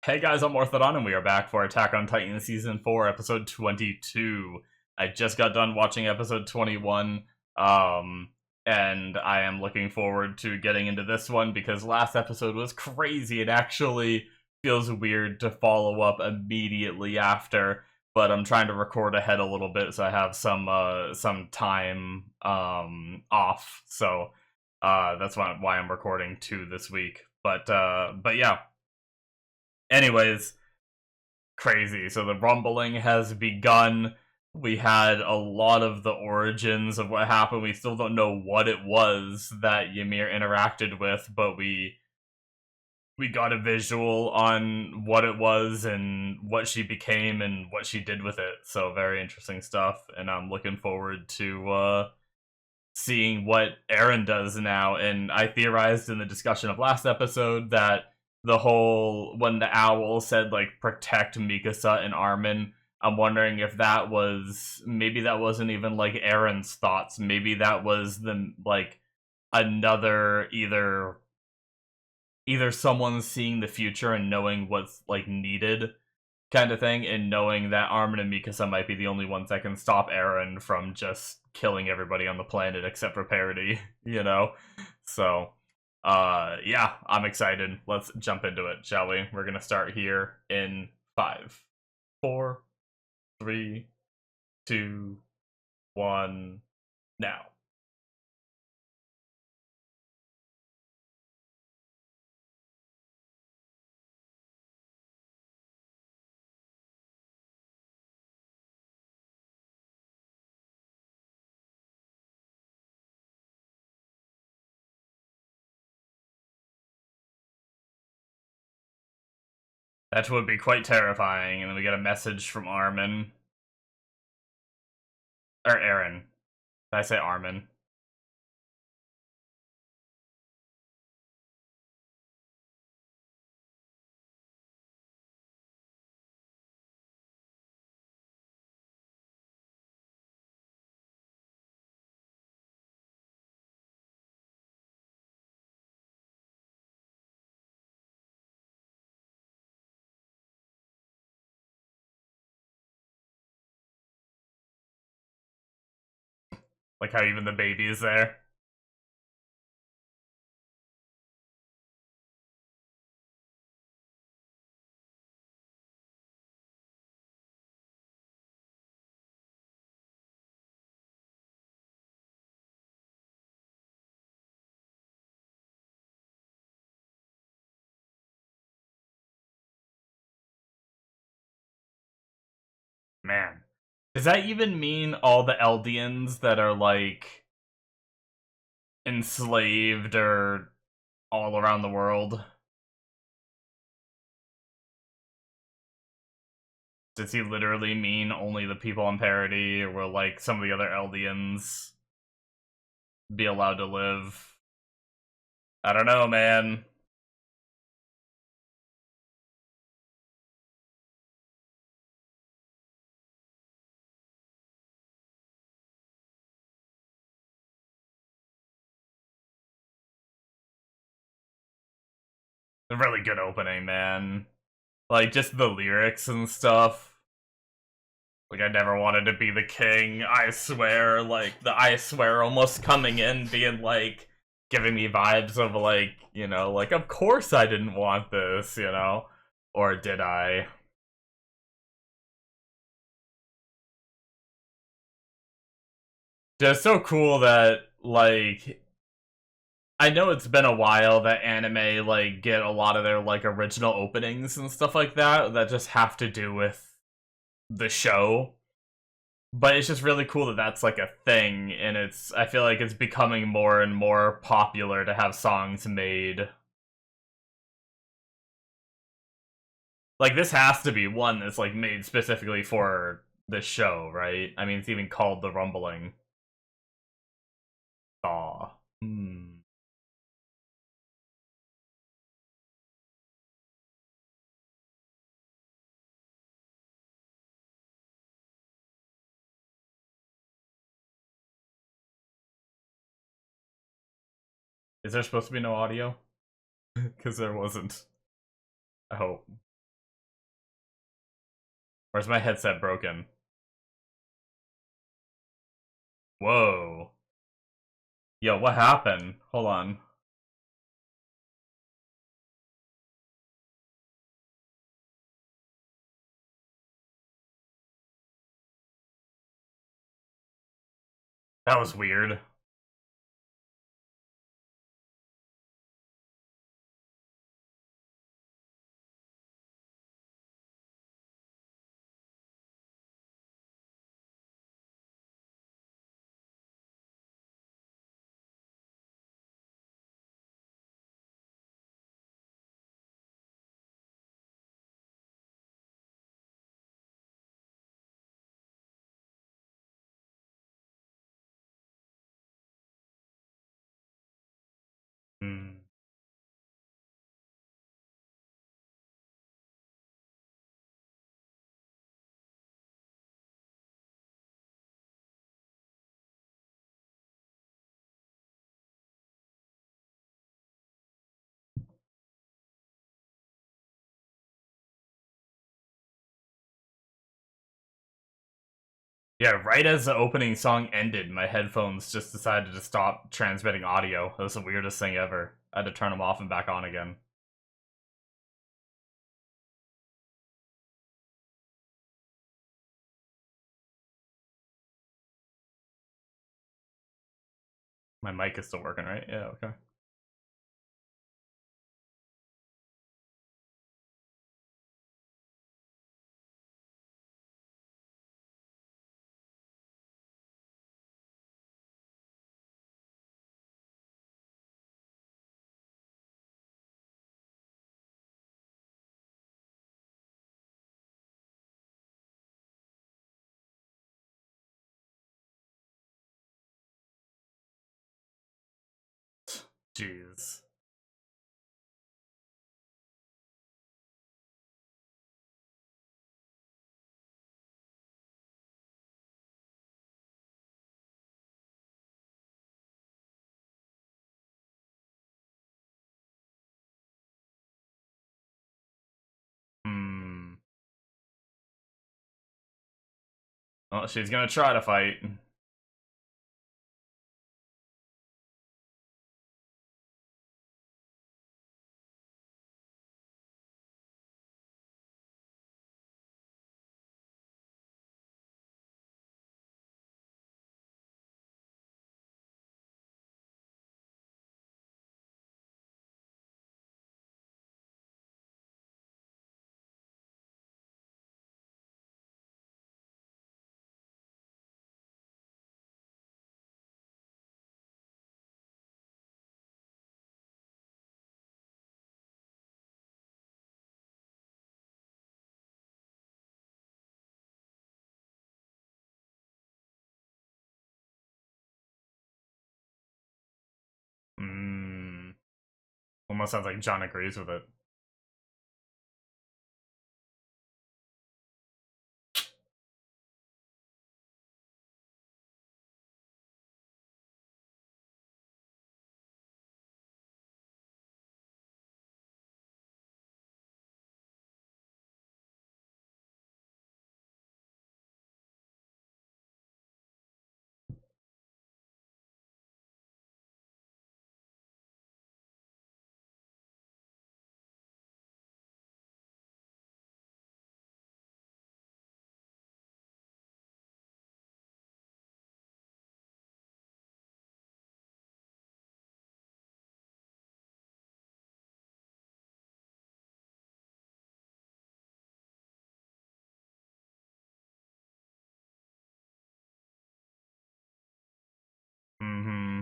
Hey guys, I'm Morthadon, and we are back for Attack on Titan Season 4, Episode 22. I just got done watching Episode 21, and I am looking forward to getting into this one because last episode was crazy. It actually feels weird to follow up immediately after, but I'm trying to record ahead a little bit so I have some time, off, so, that's why I'm recording 2 this week. But yeah. Anyways, crazy. So the rumbling has begun. We had a lot of the origins of what happened. We still don't know what it was that Ymir interacted with, but we got a visual on what it was and what she became and what she did with it. So very interesting stuff, and I'm looking forward to seeing what Eren does now. And I theorized in the discussion of last episode that the whole when the owl said like protect Mikasa and Armin, I'm wondering if that was maybe that wasn't even like Eren's thoughts. Maybe that was the like another either someone seeing the future and knowing what's like needed kind of thing, and knowing that Armin and Mikasa might be the only ones that can stop Eren from just killing everybody on the planet except for Parody, you know? So, yeah, I'm excited. Let's jump into it, shall we? We're gonna start here in 5, 4, 3, 2, 1, now. That would be quite terrifying, and then we get a message from Armin. Or Eren. Did I say Armin? Like how even the baby is there. Man. Does that even mean all the Eldians that are, like, enslaved or all around the world? Does he literally mean only the people on Parody, or will, like, some of the other Eldians be allowed to live? I don't know, man. A really good opening, man. Like, just the lyrics and stuff. Like, I never wanted to be the king, I swear. Like, the I swear almost coming in, being like, giving me vibes of, like, you know, like, of course I didn't want this, you know? Or did I? Just so cool that, like, I know it's been a while that anime, like, get a lot of their, like, original openings and stuff like that that just have to do with the show. But it's just really cool that that's like a thing, and I feel like it's becoming more and more popular to have songs made. Like, this has to be one that's like made specifically for the show, right? I mean, it's even called The Rumbling. Thaw. Hmm. Is there supposed to be no audio? Because there wasn't. I hope. Or is my headset broken? Whoa. Yo, what happened? Hold on. That was weird. Hmm. Yeah, right as the opening song ended, my headphones just decided to stop transmitting audio. That was the weirdest thing ever. I had to turn them off and back on again. My mic is still working, right? Yeah, okay. Jeez. Hmm. Well, she's gonna try to fight. Hmm. Almost sounds like John agrees with it. Mm-hmm.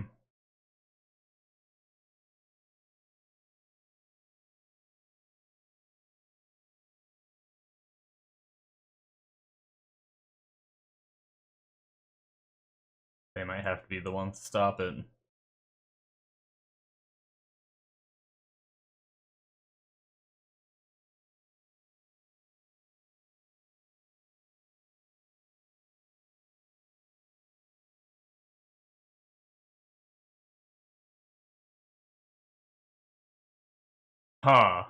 They might have to be the ones to stop it. Huh.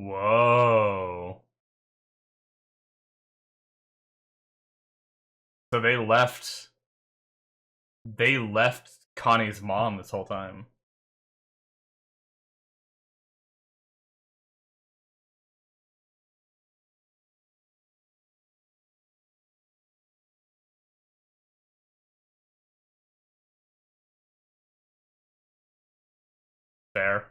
Whoa. So they left Connie's mom this whole time. Fair.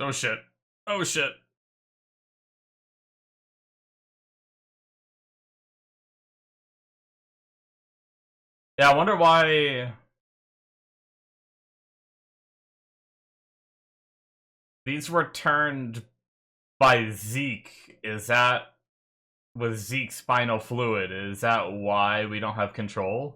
Oh shit. Oh shit. Yeah, I wonder why these were turned by Zeke. Is that with Zeke's spinal fluid? Is that why we don't have control?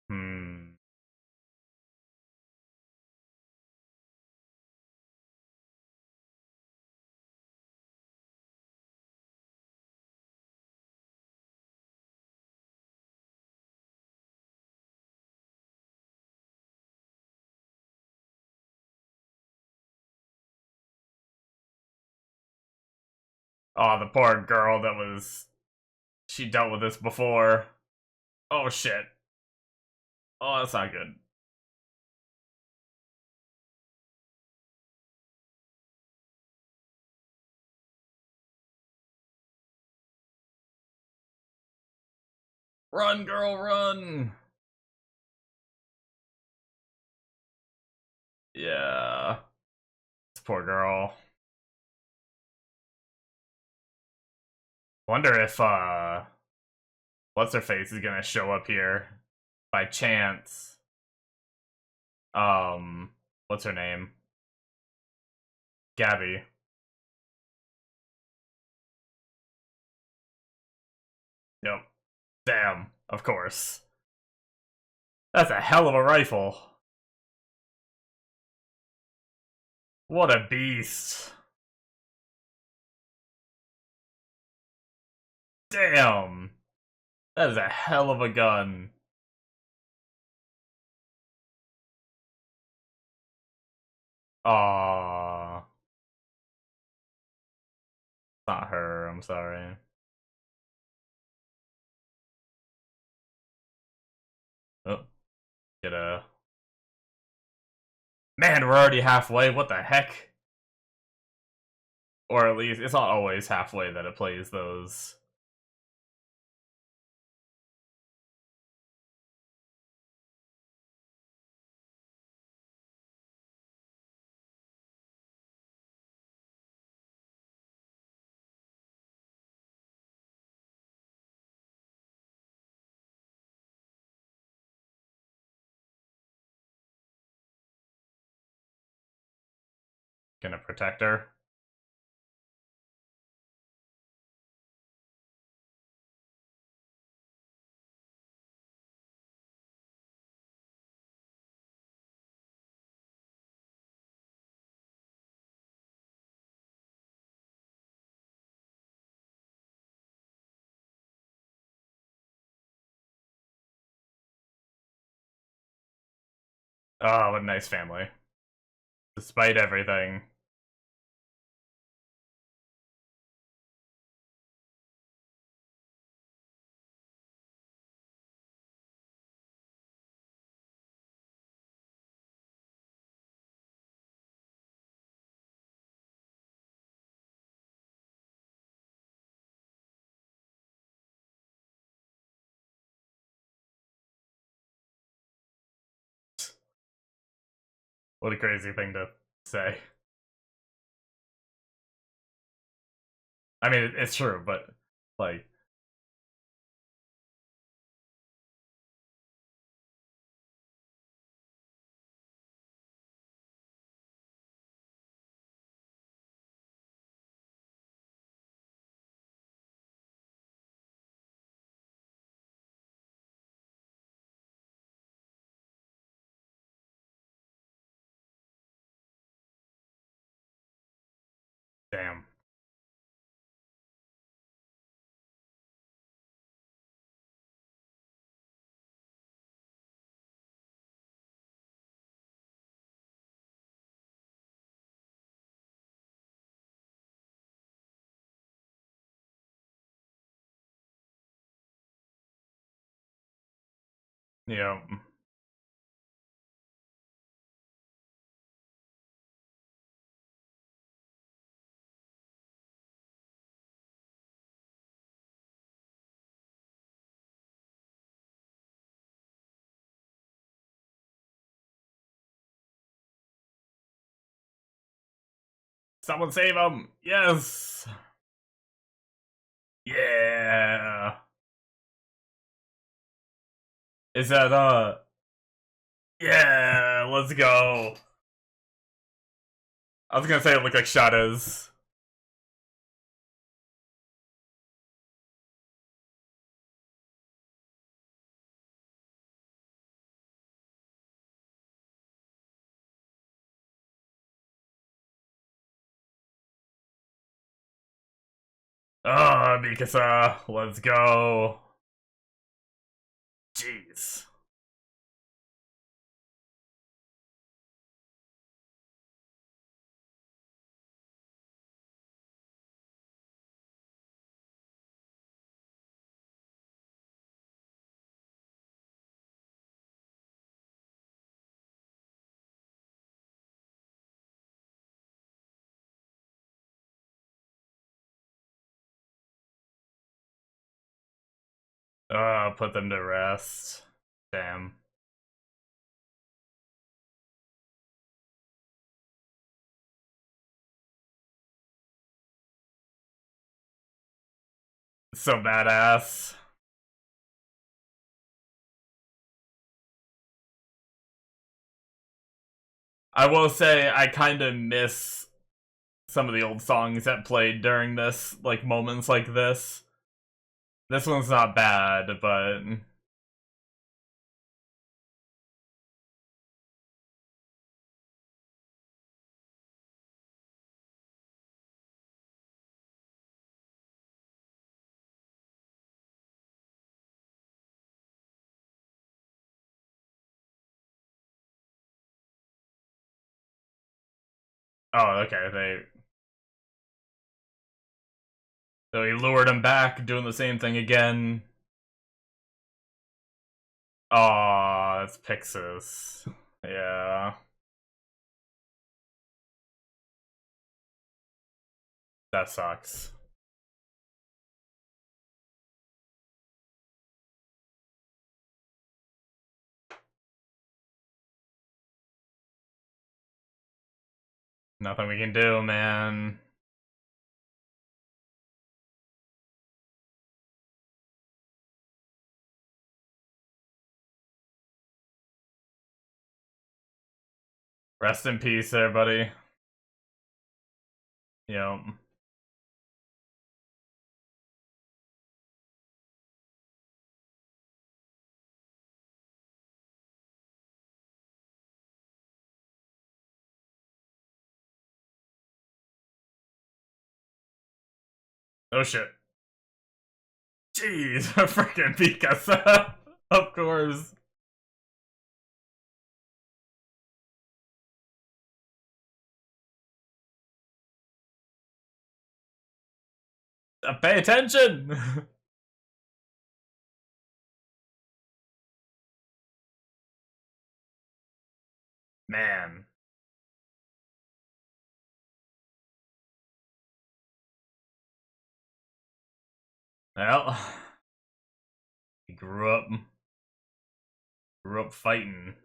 Hmm. Oh, the poor girl that was. She dealt with this before. Oh shit. Oh, that's not good. Run, girl, run! Yeah. This poor girl. Wonder if, what's her face is gonna show up here by chance. What's her name? Gabby. Yep. Damn, of course. That's a hell of a rifle. What a beast. Damn. That is a hell of a gun. Aww. It's not her, I'm sorry. Oh, get a... Man, we're already halfway, what the heck? Or at least, it's not always halfway that it plays those. Gonna protect her. Oh, what a nice family. Despite everything. What a crazy thing to say. I mean, it's true, but, like, Damn. Yeah. Someone save him! Yes! Yeah! Is that, yeah! Let's go! I was gonna say it looked like shadows. Oh, Mikasa, let's go. Jeez. Put them to rest. Damn. So badass. I will say, I kinda miss some of the old songs that played during this, like, moments like this. This one's not bad, but... Oh, okay, So he lured him back, doing the same thing again. Aw, it's Pixis. Yeah. That sucks. Nothing we can do, man. Rest in peace, everybody. Yep. Oh shit. Jeez, freaking Mikasa. Of course. Pay attention! Man. Well, he grew up fighting.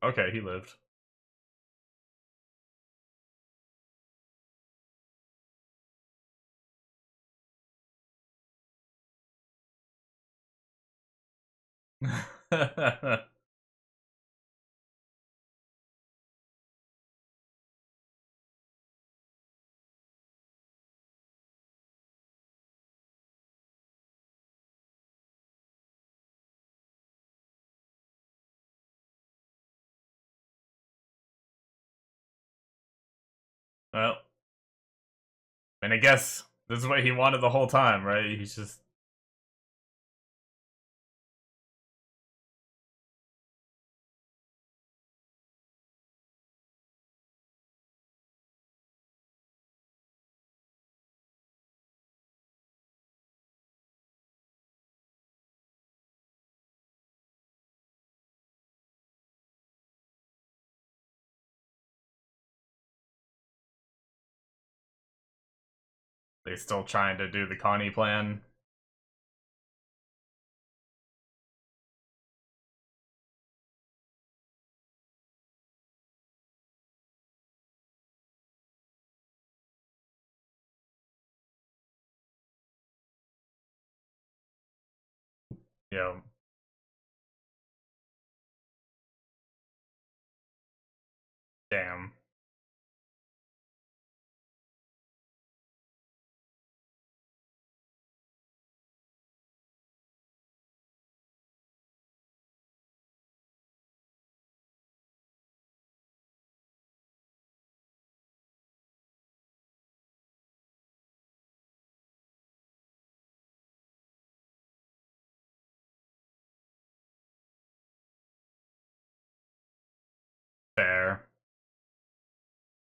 okay, he lived. Well, and I guess this is what he wanted the whole time, right? He's just they still trying to do the Connie plan. Yeah, damn. Fair.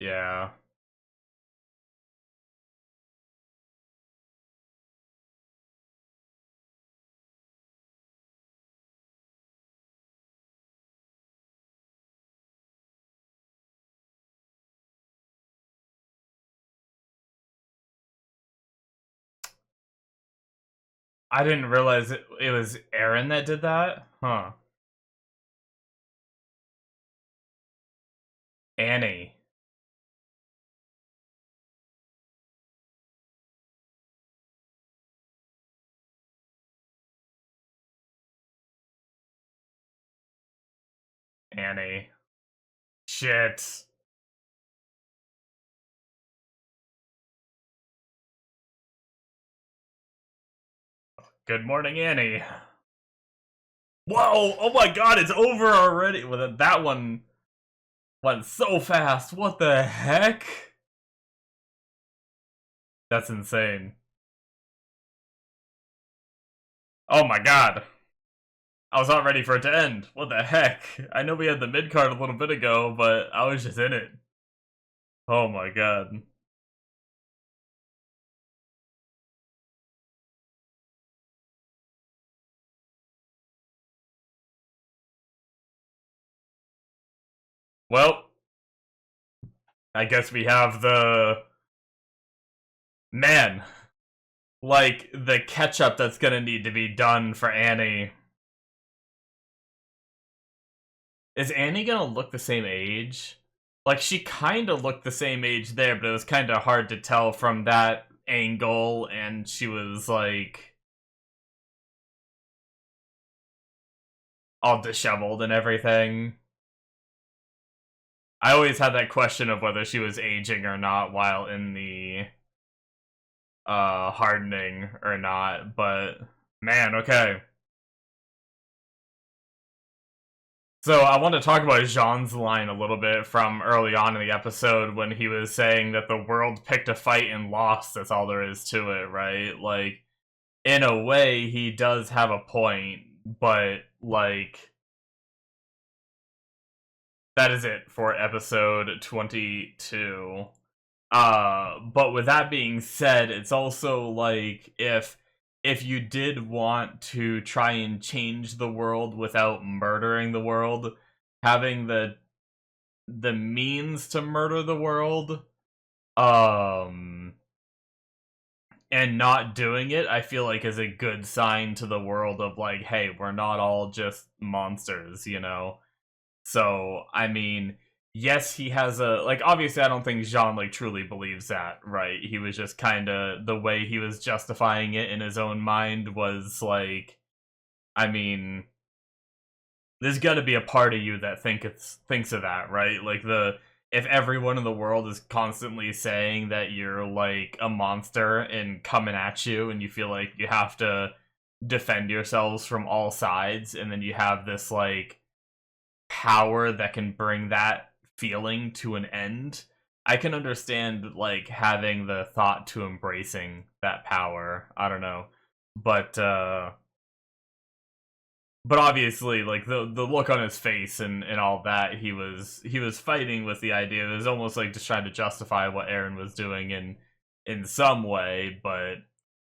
Yeah. I didn't realize it was Aaron that did that. Huh. Annie. Annie. Shit. Good morning, Annie. Whoa! Oh my god, it's over already. Well, that one went so fast. What the heck? That's insane. Oh my god. I was not ready for it to end. What the heck? I know we had the mid card a little bit ago, but I was just in it. Oh my god. Well, I guess we have the man. Like the catch-up that's gonna need to be done for Annie. Is Annie gonna look the same age? Like, she kinda looked the same age there, but it was kinda hard to tell from that angle, and she was, like, all disheveled and everything. I always had that question of whether she was aging or not while in the, hardening or not, but, man, okay. So I want to talk about Jean's line a little bit from early on in the episode when he was saying that the world picked a fight and lost. That's all there is to it, right? Like, in a way, he does have a point, but, like, that is it for episode 22. But with that being said, it's also like if you did want to try and change the world without murdering the world, having the means to murder the world, um, and not doing it, I feel like is a good sign to the world of like, hey, we're not all just monsters, you know? So, I mean, yes, he has a like. Obviously, I don't think Jean like truly believes that, right? He was just kind of the way he was justifying it in his own mind was like, I mean, there's got to be a part of you that thinks of that, right? Like the if everyone in the world is constantly saying that you're like a monster and coming at you, and you feel like you have to defend yourselves from all sides, and then you have this like power that can bring that feeling to an end. I can understand like having the thought to embracing that power. I don't know. But but obviously like the look on his face and all that, he was fighting with the idea. It was almost like just trying to justify what Aaron was doing in some way, but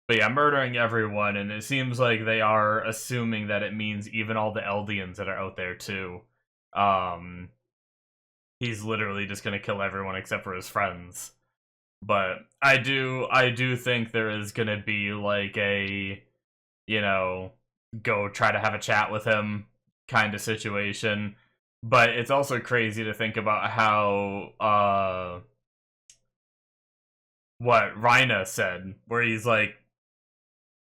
yeah, murdering everyone, and it seems like they are assuming that it means even all the Eldians that are out there too. Um, he's literally just gonna kill everyone except for his friends. But I do think there is gonna be like a, you know, go try to have a chat with him kind of situation. But it's also crazy to think about how what Rhina said, where he's like,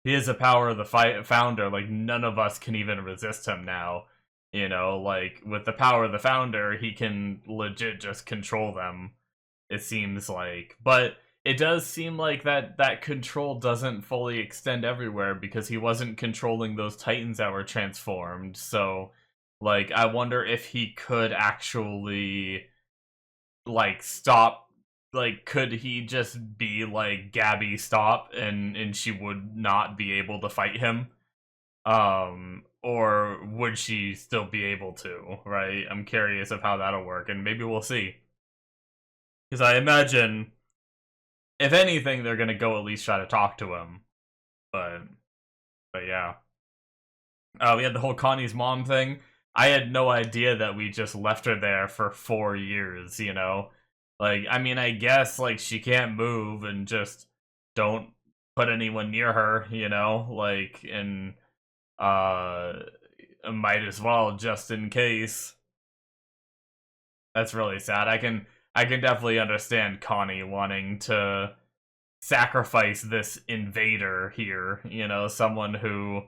he has the power of the founder. Like none of us can even resist him now. You know, like with the power of the founder, he can legit just control them. It seems like, but it does seem like that control doesn't fully extend everywhere because he wasn't controlling those titans that were transformed. So, like, I wonder if he could actually like stop. Like, could he just be like, Gabby, stop, and she would not be able to fight him? Or would she still be able to? Right? I'm curious of how that'll work, and maybe we'll see. Because I imagine, if anything, they're gonna go at least try to talk to him. But but yeah. We had the whole Connie's mom thing. I had no idea that we just left her there for 4 years, you know? Like, I mean, I guess, like, she can't move and just don't put anyone near her, you know? Like, and, uh, might as well, just in case. That's really sad. I can definitely understand Connie wanting to sacrifice this invader here, you know, someone who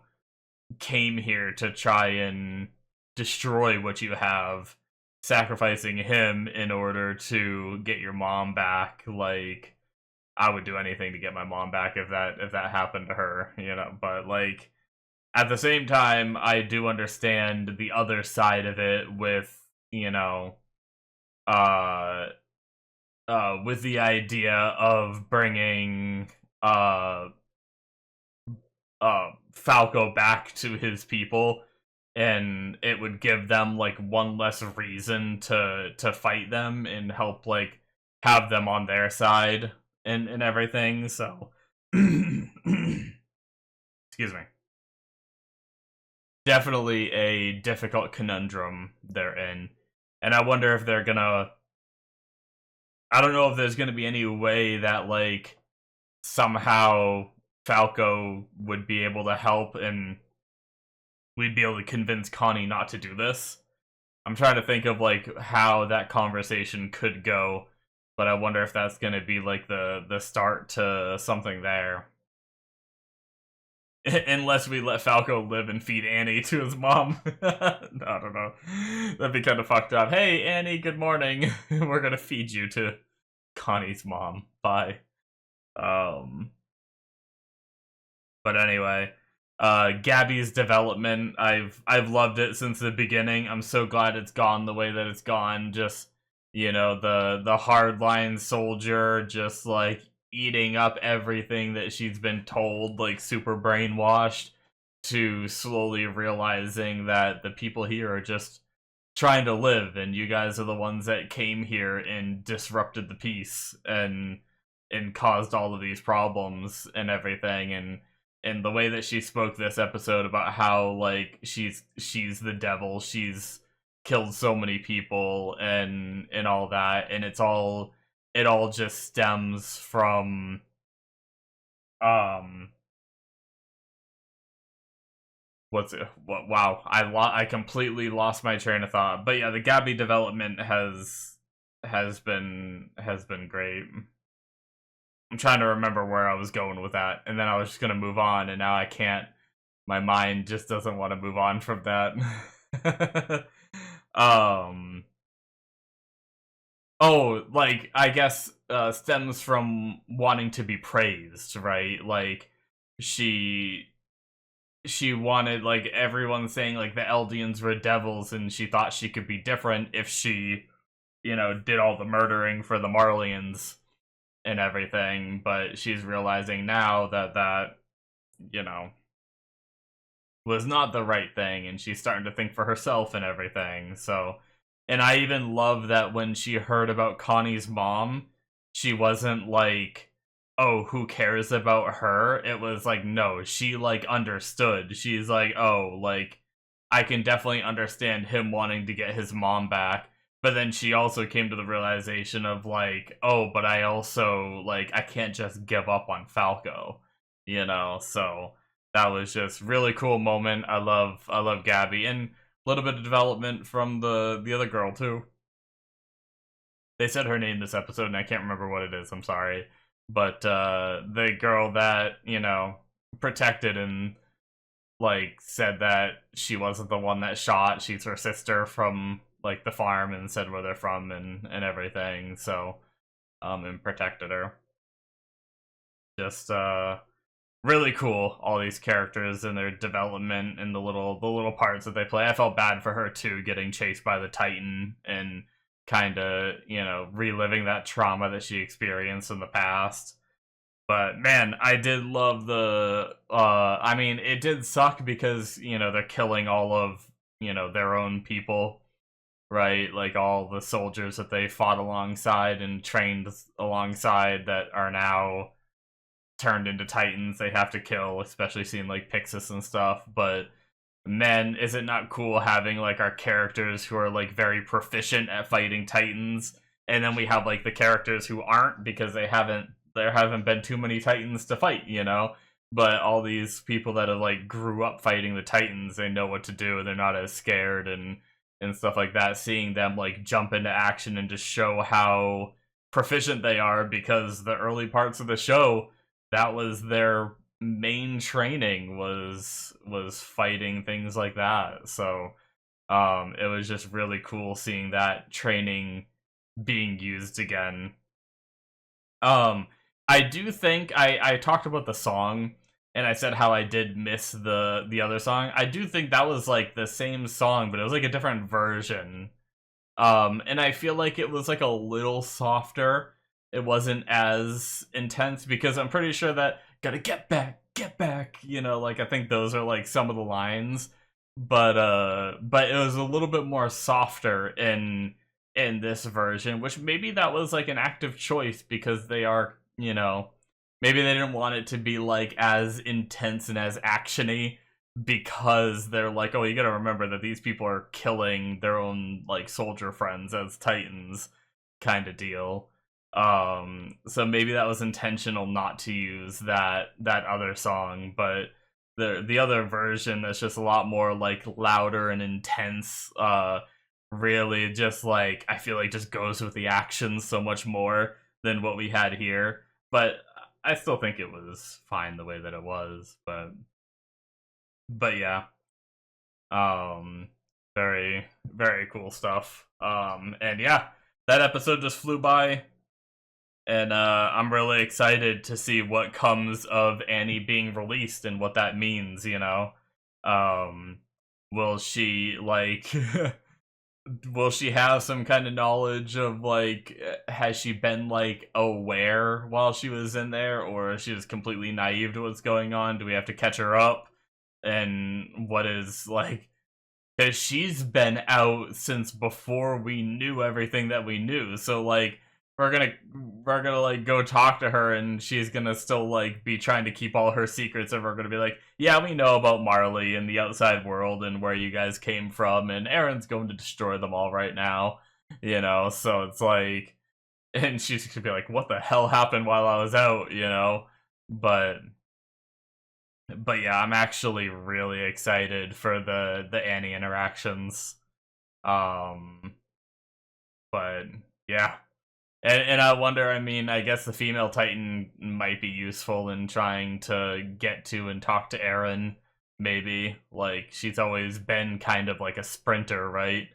came here to try and destroy what you have, sacrificing him in order to get your mom back. Like, I would do anything to get my mom back if that happened to her, you know, but like at the same time I do understand the other side of it with, you know, uh with the idea of bringing uh Falco back to his people, and it would give them like one less reason to fight them and help like have them on their side and everything. So excuse me. Definitely a difficult conundrum they're in. And I wonder if they're gonna, I don't know if there's gonna be any way that like somehow Falco would be able to help and we'd be able to convince Connie not to do this. I'm trying to think of like how that conversation could go, but I wonder if that's going to be like the start to something there. Unless we let Falco live and feed Annie to his mom. I don't know. That'd be kind of fucked up. Hey, Annie, good morning. We're going to feed you to Connie's mom. Bye. Um, But anyway, Gabby's development, I've loved it since the beginning. I'm so glad it's gone the way that it's gone. Just, you know, the hardline soldier just like eating up everything that she's been told, like super brainwashed, to slowly realizing that the people here are just trying to live, and you guys are the ones that came here and disrupted the peace and caused all of these problems and everything. And the way that she spoke this episode about how like she's the devil, she's killed so many people and all that, and it all just stems from um what's it? What? Wow, I completely lost my train of thought. But yeah, the Gabby development has been great. I'm trying to remember where I was going with that, and then I was just gonna move on, and now I can't. My mind just doesn't want to move on from that. um. Oh, like I guess stems from wanting to be praised, right? Like she she wanted like everyone saying like the Eldians were devils, and she thought she could be different if she, did all the murdering for the Marlians and everything. But she's realizing now that you know was not the right thing, and she's starting to think for herself and everything. So, and I even love that when she heard about Connie's mom, she wasn't like, oh, who cares about her? It was like, no, she like understood. She's like, oh, like I can definitely understand him wanting to get his mom back. But then she also came to the realization of like, oh, but I also like I can't just give up on Falco, so that was just really cool moment. I love Gabby, and a little bit of development from the other girl too. They said her name this episode, and I can't remember what it is. I'm sorry, but the girl that protected and like said that she wasn't the one that shot. She's her sister from like the farm, and said where they're from and everything. So and protected her. Just really cool, all these characters and their development and the little parts that they play. I felt bad for her too, getting chased by the Titan and kind of reliving that trauma that she experienced in the past. But man, I did love the I mean, it did suck because they're killing all of their own people, right? Like all the soldiers that they fought alongside and trained alongside that are now turned into titans they have to kill, especially seeing like Pixis and stuff. But man, is it not cool having like our characters who are like very proficient at fighting titans, and then we have like the characters who aren't because there haven't been too many titans to fight. But all these people that have like grew up fighting the titans, they know what to do, they're not as scared and stuff like that. Seeing them like jump into action and just show how proficient they are, because the early parts of the show, that was their main training, was fighting things like that. So it was just really cool seeing that training being used again. um I do think I talked about the song, and I said how I did miss the other song. I do think that was like the same song, but it was like a different version. And I feel like it was like a little softer. It wasn't as intense, because I'm pretty sure that gotta get back, like I think those are like some of the lines. But it was a little bit more softer in this version, which maybe that was like an active choice, because they are, maybe they didn't want it to be like as intense and as actiony, because they're like, oh, you gotta remember that these people are killing their own like soldier friends as titans, kind of deal. So maybe that was intentional not to use that other song. But the other version that's just a lot more like louder and intense, really just like, I feel like just goes with the action so much more than what we had here. But I still think it was fine the way that it was. But yeah, um, very very cool stuff. And yeah, that episode just flew by, and I'm really excited to see what comes of Annie being released and what that means. Um, will she like? Will she have some kind of knowledge of like, has she been like aware while she was in there, or is she just completely naive to what's going on? Do we have to catch her up? And what is like, because she's been out since before we knew everything that we knew. So like we're gonna like go talk to her, and she's gonna still like be trying to keep all her secrets, and we're gonna be like, yeah, we know about Marley and the outside world and where you guys came from, and Aaron's going to destroy them all right now. So it's like, and she's gonna be like, what the hell happened while I was out? But But yeah, I'm actually really excited for the Annie interactions. Um, but yeah. And I wonder, I mean, I guess the female Titan might be useful in trying to get to and talk to Eren, maybe. Like, she's always been kind of like a sprinter, right?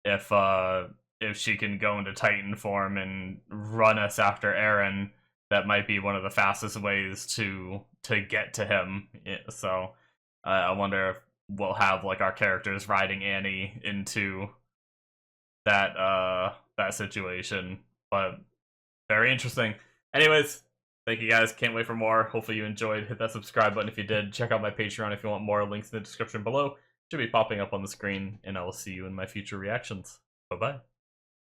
If she can go into Titan form and run us after Eren, that might be one of the fastest ways to get to him. Yeah, so I wonder if we'll have like our characters riding Annie into that situation. But very interesting. Anyways, thank you guys. Can't wait for more. Hopefully you enjoyed. Hit that subscribe button if you did. Check out my Patreon if you want more. Links in the description below. Should be popping up on the screen, and I will see you in my future reactions. Bye bye.